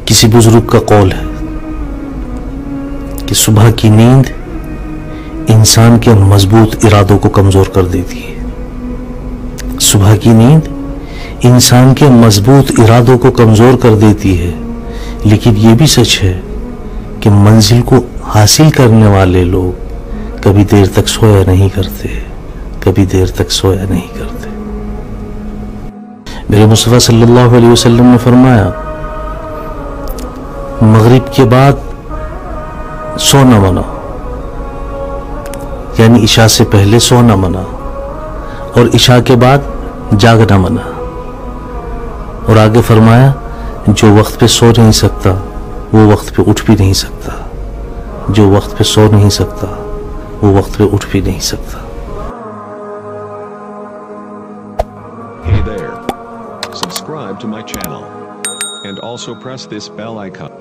کسی بزرگ کا قول ہے کہ صبح کی نیند انسان کے مضبوط ارادوں کو کمزور کر دیتی ہے. صبح کی نیند انسان کے مضبوط ارادوں کو کمزور کر دیتی ہے، لیکن یہ بھی سچ ہے کہ منزل کو حاصل کرنے والے لوگ کبھی دیر تک سویا نہیں کرتے، کبھی دیر تک سویا نہیں کرتے. میرے مصطفیٰ صلی اللہ علیہ وسلم نے فرمایا مغرب کے بعد سونا منع، یعنی عشاء سے پہلے سونا منع، اور عشاء کے بعد جاگنا منع. اور آگے فرمایا جو وقت پہ سو نہیں سکتا وہ وقت پہ اٹھ بھی نہیں سکتا، جو وقت پہ سو نہیں سکتا وہ وقت پہ اٹھ بھی نہیں سکتا. Hey there. Subscribe to my channel and also press this bell icon.